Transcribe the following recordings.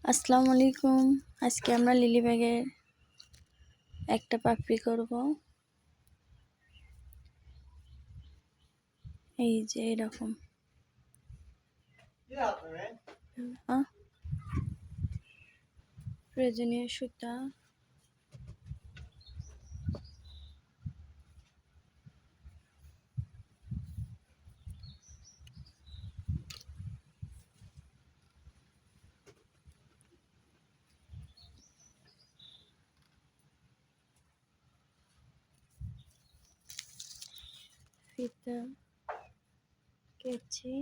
আসসালামু আলাইকুম। আজকে আমরা লিলি ব্যাগের একটা পাপড়ি করব। এই যে এরকম প্রয়োজনীয় সুতা, ফিতা, কেচি,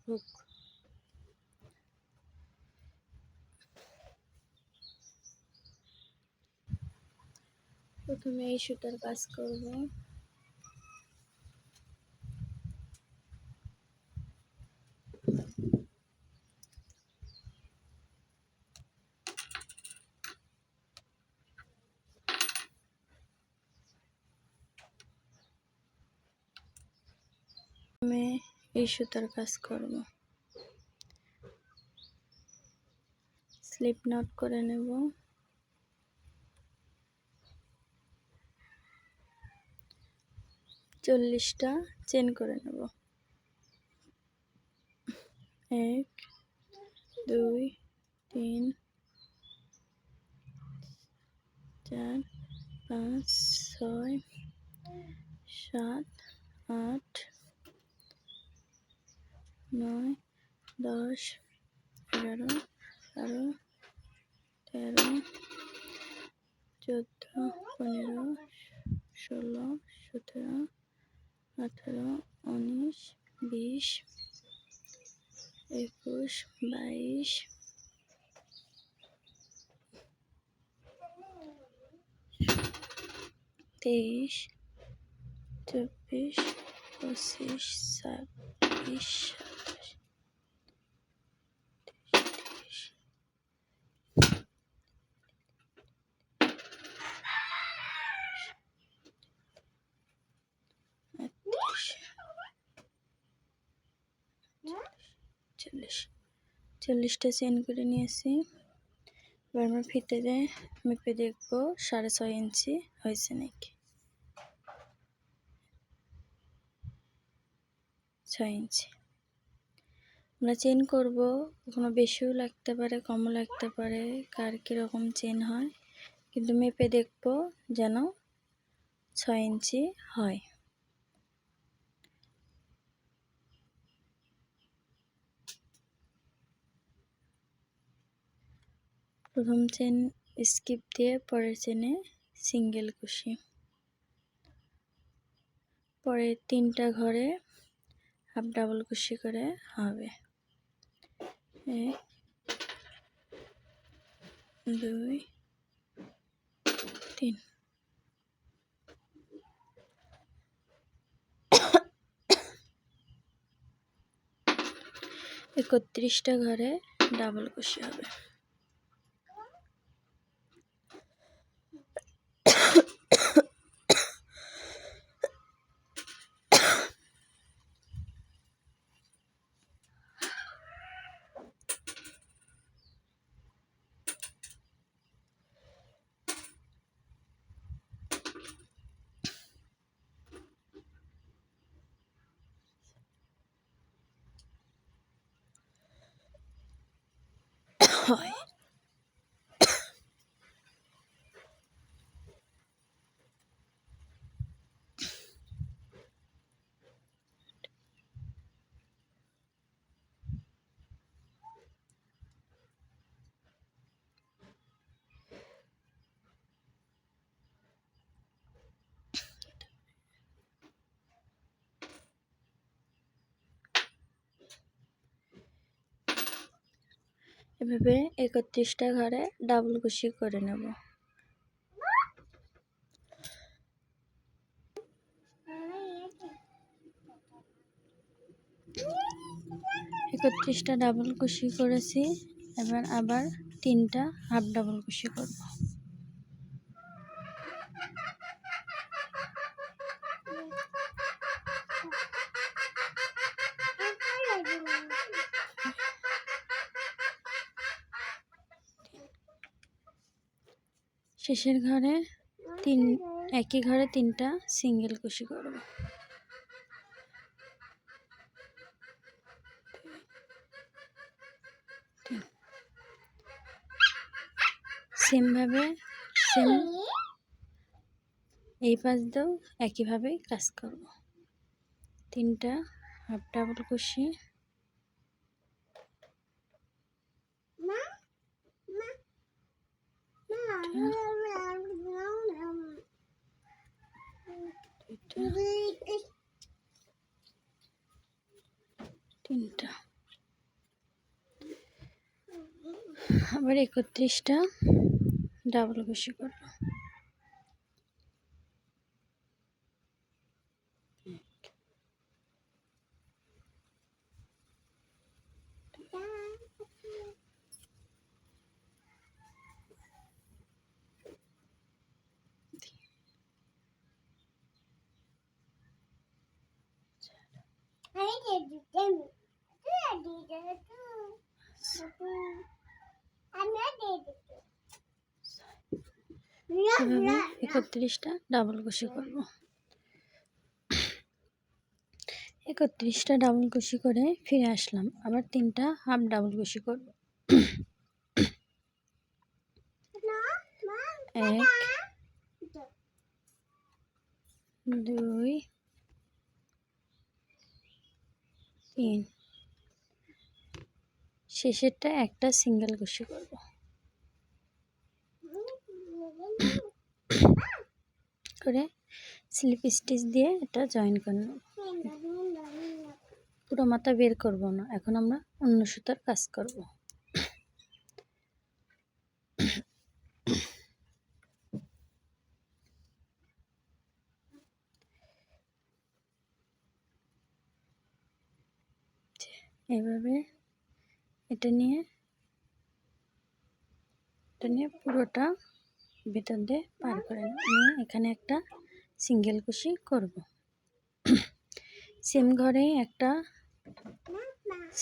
হুক। প্রথমে এই সুতার কাজ করব। প্রথমে এই সুতার কাজ করব। স্লিপ নট করে নেব। চল্লিশটা চেন করে নেব। 1 2 3 4 5 6 7 8 9 10 11 12 13 14 15 16 17 18 19 20 21 22 23 24 25 26 40টা চেন করে নিয়েছি। এবার আমরা ফিতে মেপে দেখবো 6.5 ইঞ্চি হয়েছে নাকি। 6 ইঞ্চি আমরা চেন করব। কখনো বেশিও লাগতে পারে, কমও লাগতে পারে, কার কীরকম চেন হয়, কিন্তু মেপে দেখবো যেন 6 ইঞ্চি হয়। প্রথম চেন স্কিপ দিয়ে পরের চেনে সিঙ্গেল কুশি, পরে 3টা ঘরে হাফ ডাবল কুশি করে হবে। 1 2 3। 31টা ঘরে ডাবল কুশি হবে। হয় এভাবে 31টা ঘরে ডাবল কুশি করে নেব। 31টা ডাবল কুশি করেছি। এবার আবার 3টা হাফ ডাবল কুশি করব। শেষের ঘরে একই ঘরে 3টা সিঙ্গেল কুশি করব। সেমভাবে এই পাশ দিয়েও একইভাবে কাজ করব। 3টা হাফ ডাবল কুশি, তিনটা, আবার 31টা ডাবল কুশি করব। এভাবে 31টা ডাবল কুশি করব। 31টা ডাবল কুশি করে ফিরে আসলাম, আবার 3টা হাফ ডাবল কুশি করব। 1 2 3, শেষেরটা একটা সিঙ্গেল কুশি করব। করে স্লিপ স্টিচ দিয়ে এটা জয়েন করে নেব। পুরো মাথা বের করব না, এখন আমরা অন্য সুতার কাজ করব। এভাবে এটা নিয়ে পুরোটা ভিতর দিয়ে পার করে নিয়ে এখানে একটা সিঙ্গেল কুশি করব। সেম ঘরে একটা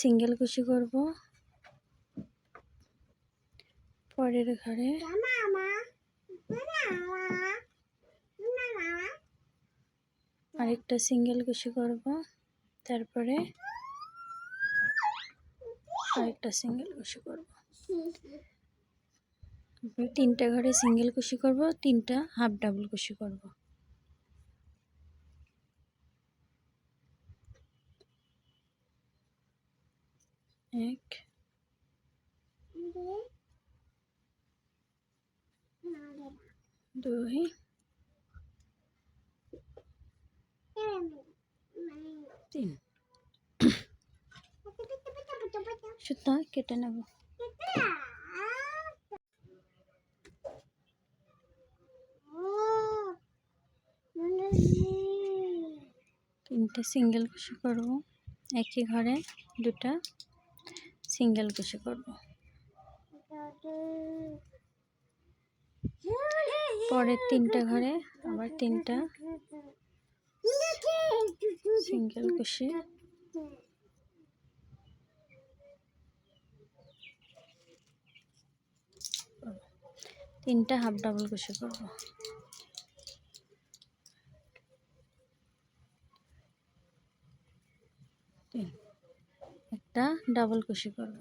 সিঙ্গেল কুশি করব, পরের ঘরে আরেকটা সিঙ্গেল কুশি করব, তারপরে আরেকটা সিঙ্গেল কুশি করব। 3টা ঘরে সিঙ্গেল কুশি করব, 3টা হাফ ডাবল কুশি করব। 1 2 3, সুতা কেটে নেব। তিনটে সিঙ্গেল কুশি করব, একই ঘরে 2টা সিঙ্গেল কুশি করব। পরের 3টা ঘরে আবার 3টা সিঙ্গেল কুশি, 3টা হাফ ডাবল কুশি করব। একটা ডাবল কুশি করব।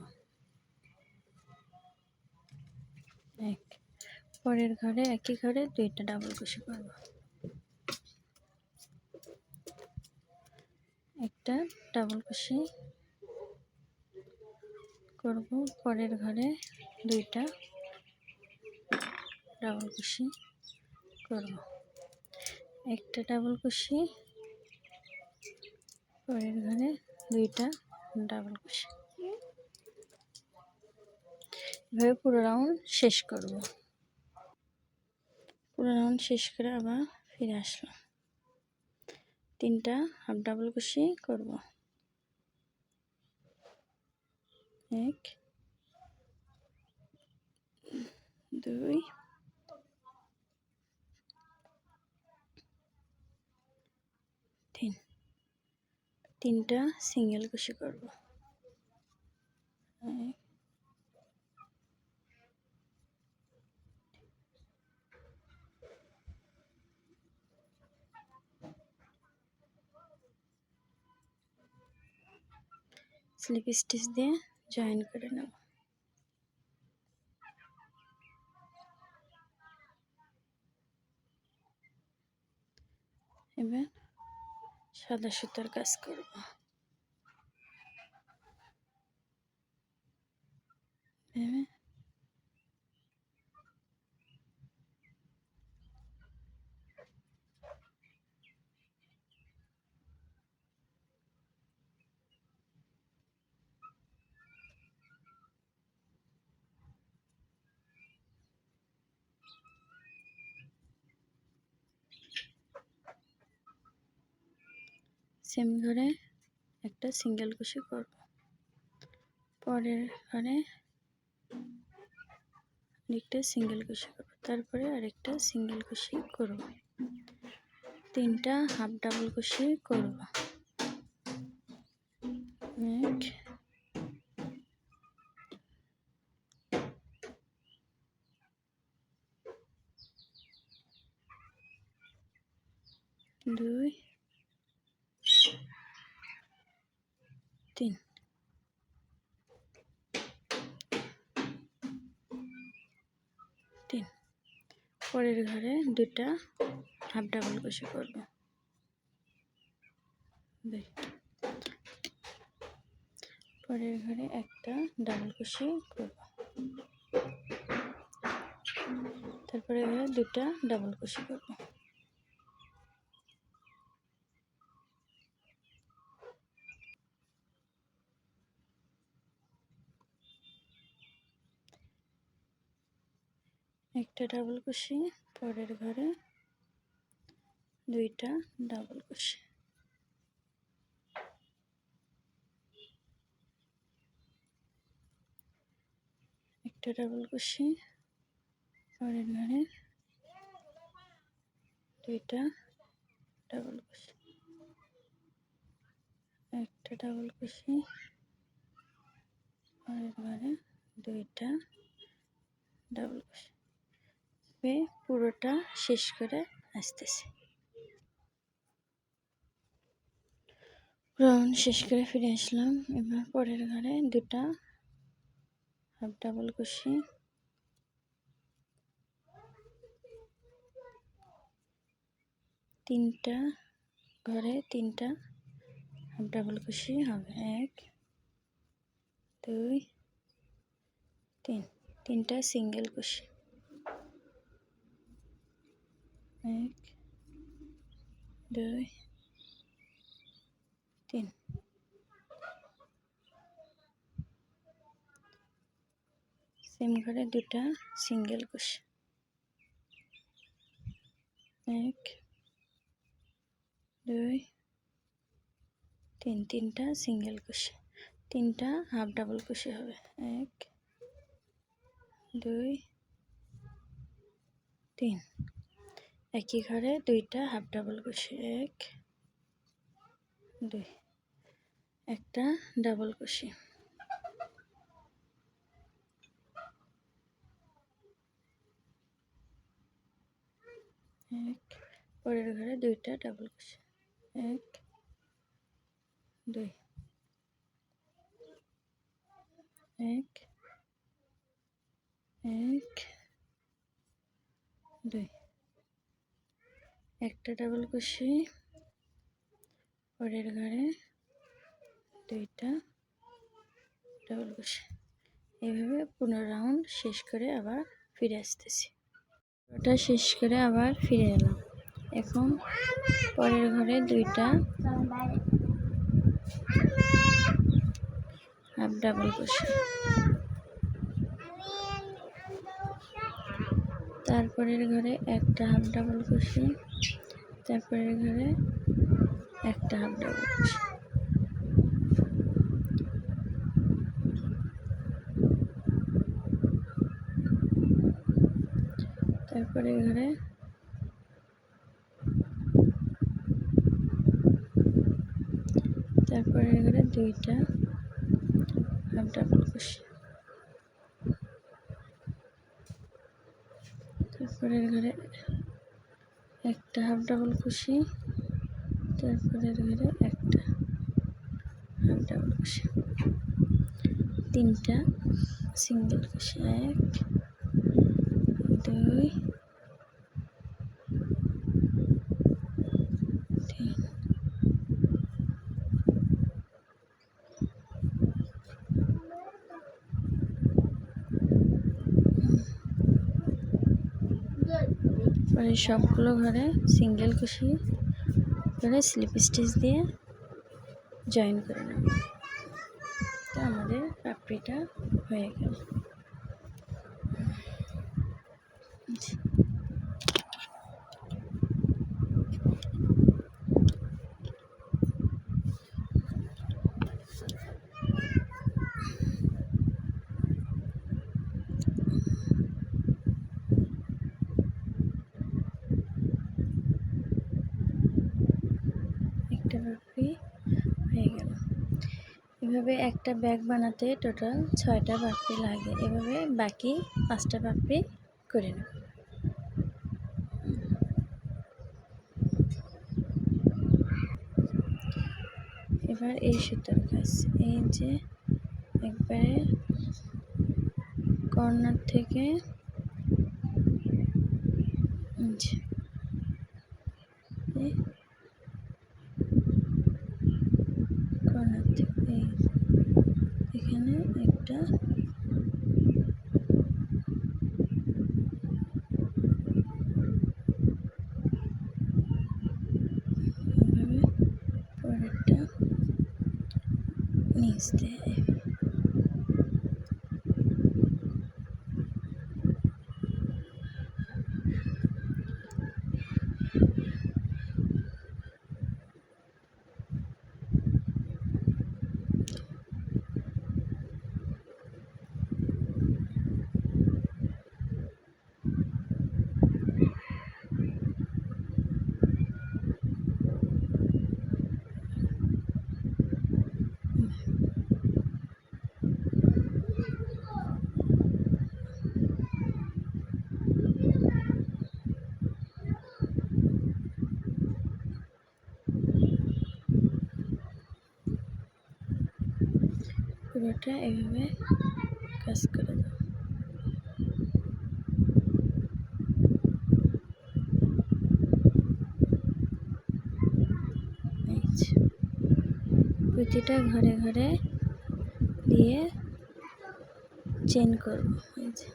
1, পরের ঘরে একই ঘরে 2টা ডাবল কুশি করব। একটা ডাবল কুশি করব, পরের ঘরে 2টা ডাবল কুশি করব। একটা ডাবল কুশি, পরের ঘরে 2টা ডাবল কুশি। এভাবে পুরো রাউন্ড শেষ করব। পুরো রাউন্ড শেষ করে আবার ফিরে আসলাম, 3টা হাফ ডাবল কুশি করব। 1 2 3, 3টা সিঙ্গেল কুশি করব। 1 স্লিপ স্টিচ দিয়ে জয়েন করে নেব। এবার সাদা সুতার কাজ করব। সেম ঘরে একটা সিঙ্গেল কুশি করব, পরের ঘরে আরেকটা সিঙ্গেল কুশি করব, তারপরে আরেকটা সিঙ্গেল কুশি করব, 3টা হাফ ডাবল কুশি করব। 1 2 3 3। পরের ঘরে 2টা হাফ ডাবল কুশি করব, 2। পরের ঘরে একটা ডাবল কুশি করব, তারপরে ঘরে 2টা ডাবল কুশি করব। একটা ডাবল কুশি, পরের ঘরে 2টা ডাবল কুশি, একটা ডাবল কুশি, পরের ঘরে 2টা ডাবল কুশি, একটা ডাবল কুশি, পরের ঘরে 2টা ডাবল কুশি। পুরোটা শেষ করে আসতেছি। রাউন্ড শেষ করে ফিরে আসলাম। এবার পরের ঘরে 2টা হাফ ডাবল কুশি, 3টা ঘরে 3টা হাফ ডাবল কুশি হবে, 1 2 3, 3টা সিঙ্গেল কুশি, 1 2 3। সেম ঘরে 2টা সিঙ্গেল কুশি, 1 2 3, 3টা সিঙ্গেল কুশি, 3টা হাফ ডাবল কুশি হবে, 1 2 3। একই ঘরে 2টা হাফ ডাবল কুশি, 1 2, একটা ডাবল কুশি, 1। পরের ঘরে 2টা ডাবল কুশি, 1 2 1 1 2, একটা ডাবল কুশি, পরের ঘরে 2টা ডাবল কুশি। এইভাবে 15 রাউন্ড শেষ করে আবার ফিরে আসতেছি। ওটা শেষ করে আবার ফিরে এলাম। এখন পরের ঘরে 2টা হাফ ডাবল কুশি, তারপরের ঘরে একটা হাফ ডাবল কুশি, তারপরের ঘরে একটা হাফ ডাবল কুশি, তারপরের ঘরে তারপরের ঘরে 2টা হাফ ডাবল কুশি, তারপরের ঘরে একটা হাফ ডাবল কুশি, তারপরের ঘরে একটা ডাবল কুশি, 3টা সিঙ্গেল কুশি, 1 2 3। পরে সবগুলো ঘরে সিঙ্গেল কুশি করে স্লিপ স্টিচ দিয়ে জয়েন করে নেব। তো আমাদের পাপড়িটা হয়ে গেল। একটা পাপড়ি হয়ে গেল। এভাবে একটা ব্যাগ বানাতে টোটাল 6টা পাপড়ি লাগে। এভাবে বাকি 5টা পাপড়ি করে নেব। এবার এই সুতার কাজ, এই যে একবারে কর্নার থেকে কর্নার থেকে এখানে একটা পরেরটা নিচ দিয়ে পুরোটা এভাবে কাজ করে দেব। প্রতিটা ঘরে ঘরে দিয়ে চেন করব। এই যে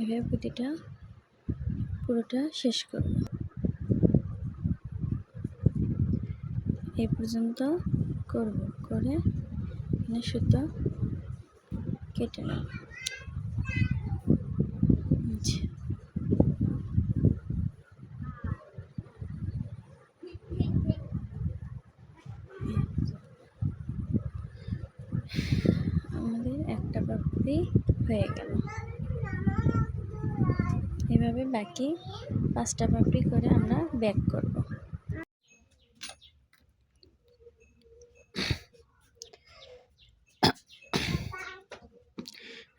এভাবে পুরোটা শেষ করব। এই পর্যন্ত করব, করে এখানে সুতো কেটে নেব। আমাদের একটা পাপড়ি হয়ে গেল। এভাবে বাকি 5টা পাপড়ি করে আমরা ব্যাক করব।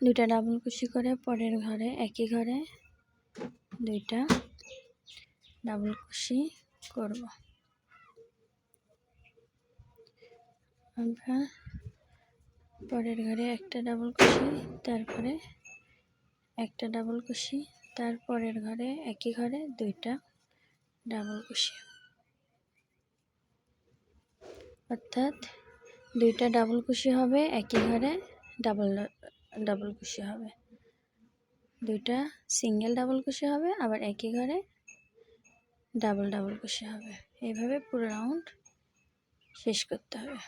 দুইটা ডাবল কুশি করে পরের ঘরে একই ঘরে 2টা ডাবল কুশি করব। আমরা পরের ঘরে একটা ডাবল কুশি, তারপরে একটা ডাবল কুশি, তারপরের ঘরে একই ঘরে 2টা ডাবল কুশি, অর্থাৎ 2টা ডাবল কুশি হবে একই ঘরে, ডাবল কুশি হবে, 2টা সিঙ্গেল ডাবল কুশি হবে, আবার একই ঘরে ডাবল কুশি হবে। এইভাবে পুরো রাউন্ড শেষ করতে হবে।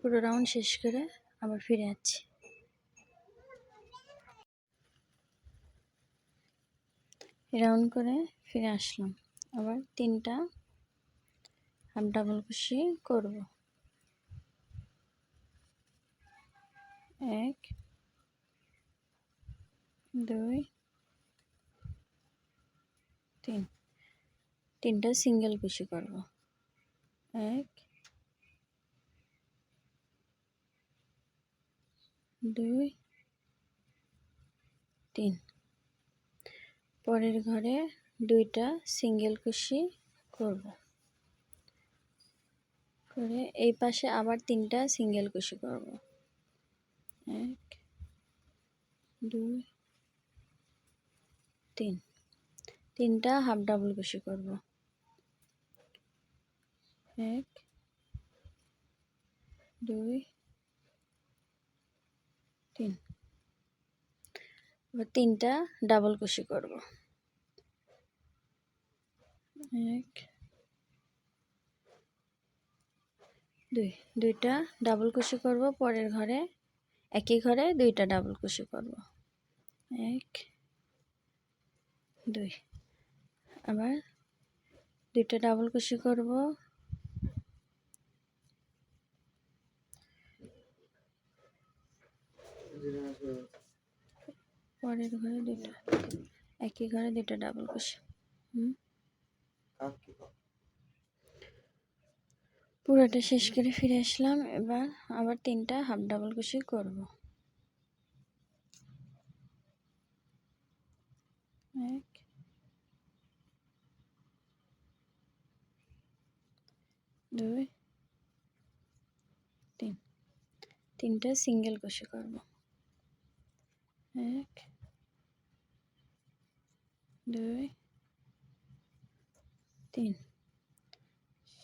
পুরো রাউন্ড শেষ করে আবার ফিরে যাচ্ছি। রাউন্ড করে ফিরে আসলাম, আবার 3টা হাফ ডাবল কুশি করব। 1 2 3, 3টা সিঙ্গেল কুশি করব। 1 2 3, পরের ঘরে 2টা সিঙ্গেল কুশি করব, করে এই পাশে আবার 3টা সিঙ্গেল কুশি করব। 1 2 3, 3টা হাফ ডাবল কুশি করব। 1 2 3, এবার 3টা ডাবল কুশি করব। 1 2, 2টা ডাবল কুশি করব, পরের ঘরে একই ঘরে 2টা ডাবল কুশি করব। 1 2, আবার 2টা ডাবল কুশি করব, পরের ঘরে 2টা, একই ঘরে 2টা ডাবল কুশি। পুরোটা শেষ করে ফিরে আসলাম, এবার আবার 3টা হাফ ডাবল কুশি করব। 1 2 3, 3টা সিঙ্গেল কুশি করব। 1 2 3,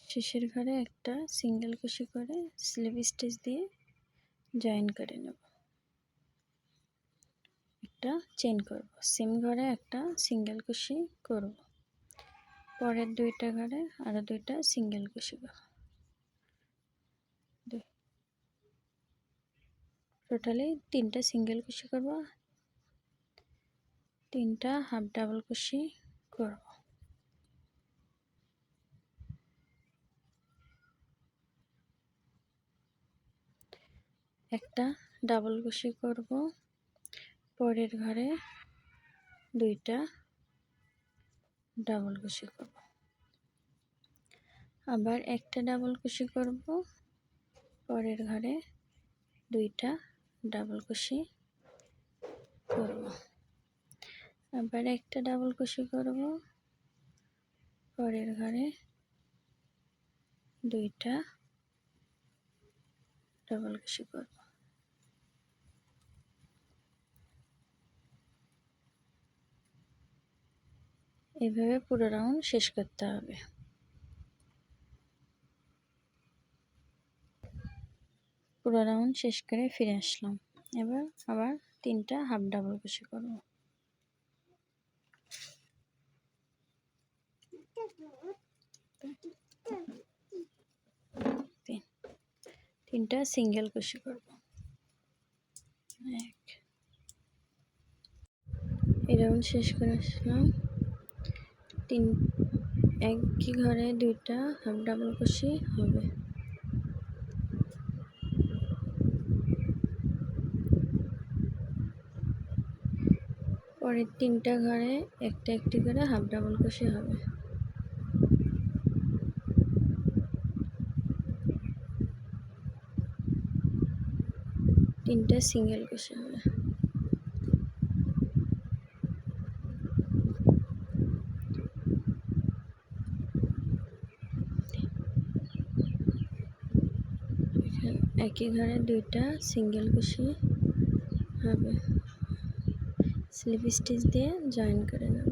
শেষের ঘরে একটা সিঙ্গেল কুশি করে স্লিপ স্টিচ দিয়ে জয়েন করে নেব। একটা চেন করব, সেম ঘরে একটা সিঙ্গেল কুশি করব, পরের 2টা ঘরে আরো 2টা সিঙ্গেল কুশি করব। টোটালি 3টা সিঙ্গেল কুশি করব, 3টা হাফ ডাবল কুশি করব। একটা ডাবল কুশি করব, পরের ঘরে 2টা ডাবল কুশি করব, আবার একটা ডাবল কুশি করব, পরের ঘরে 2টা ডাবল কুশি করব, আবার একটা ডাবল কুশি করব, পরের ঘরে 2টা ডাবল কুশি করব। এইভাবে পুরো রাউন্ড শেষ করতে হবে। পুরো রাউন্ড শেষ করে ফিরে আসলাম, এবার আবার 3টা হাফ ডাবল কুশি করব। 3টা সিঙ্গেল কুশি করব। এই রাউন্ড শেষ করে আসলাম, একই ঘরে 2টা হাফ ডাবল কুশি হবে। পরের 3টা ঘরে একটি করে হাফ ডাবল কুশি হবে। 3টা সিঙ্গেল কুশি হবে। একই ঘরে 2টা সিঙ্গেল কুশি হবে, স্লিপ স্টিচ দিয়ে জয়েন করে নেব।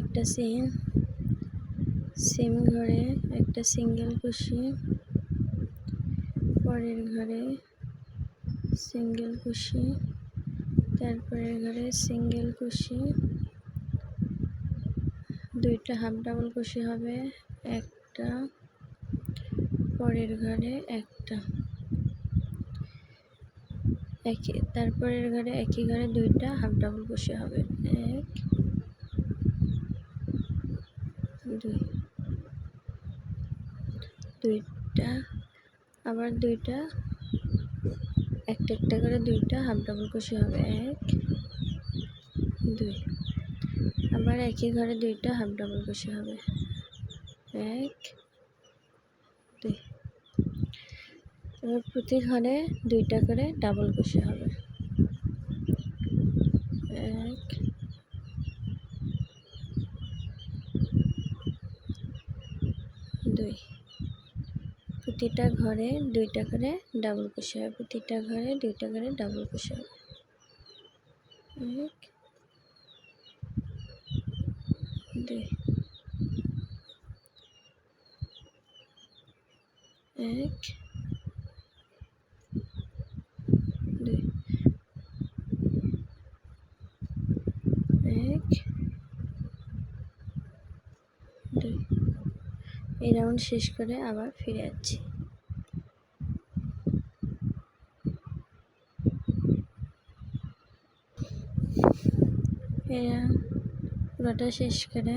একটা সেম ঘরে একটা সিঙ্গেল কুশি, পরের ঘরে সিঙ্গেল কুশি, তারপরের ঘরে সিঙ্গেল কুশি, দুইটা হাফ ডাবল কুশি হবে, একটা, পরের ঘরে একটা, তারপরের ঘরে একই ঘরে দুইটা হাফ ডাবল কুশি হবে, এক, দুই, দুইটা, আবার দুইটা, একটা একটা করে দুইটা হাফ ডাবল কুশি হবে, এক, দুই, আবার একই ঘরে দুইটা হাফ ডাবল কুশি হবে, এক, দুই, এবার প্রতি ঘরে দুইটা করে ডাবল কুশি হবে, এক, দুই, প্রতিটা ঘরে দুইটা করে ডাবল কুশি হবে, প্রতিটা ঘরে দুইটা করে ডাবল কুশি হবে, এক, দুই, এক, দুই, এক, দুই। এই রাউন্ড শেষ করে আবার ফিরে যাচ্ছি। এরা পুরোটা শেষ করে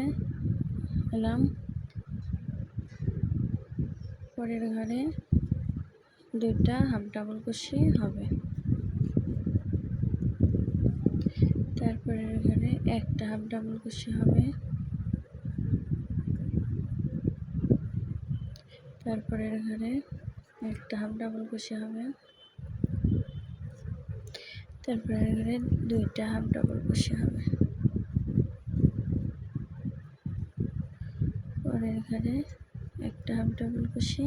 এলাম, পরের ঘরে দুইটা হাফ ডাবল কুশি হবে, তারপরের ঘরে একটা হাফ ডাবল কুশি হবে, তারপরের ঘরে একটা হাফ ডাবল কুশি হবে, তারপরের ঘরে দুইটা হাফ ডাবল কুশি হবে, পরের ঘরে একটা হাফ ডাবল কুশি,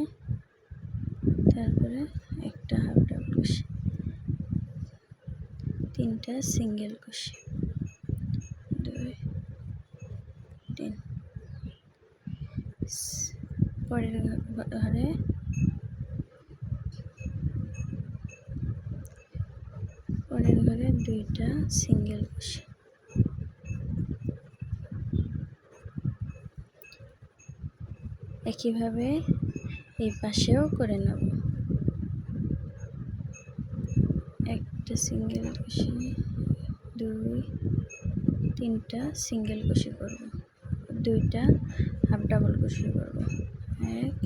তারপরে একটা হাফ ডাবল কুশি, তিনটা সিঙ্গেল কুশি, দুই, তিন, পরের ঘরে দুইটা সিঙ্গেল কুশি, একইভাবে এই পাশেও করে নেব, একটা সিঙ্গেল কুশি, দুই, তিনটা সিঙ্গেল কুশি করব, দুইটা হাফ ডাবল কুশি করব, এক,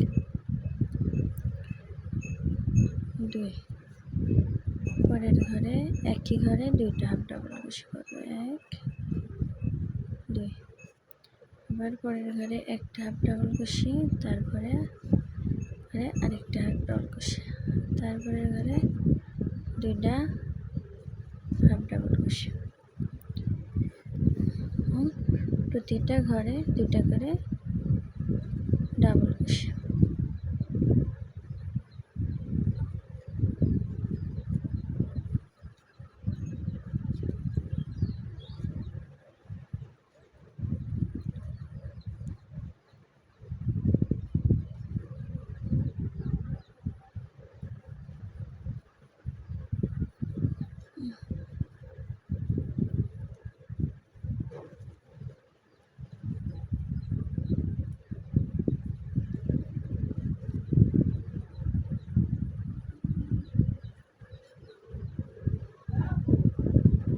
দুই, পরের ঘরে একই ঘরে দুইটা হাফ ডাবল কুশি করব, এক, দুই, আবার পরের ঘরে একটা হাফ ডাবল কুশি, তারপরে ঘরে আরেকটা হাফ ডাবল কুশি, তারপরের ঘরে দুইটা হাফ ডাবল কুশি, প্রতিটা ঘরে দুইটা করে ডাবল কুশি।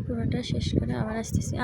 পুরোটা শেষ করে আবার আসতেছি।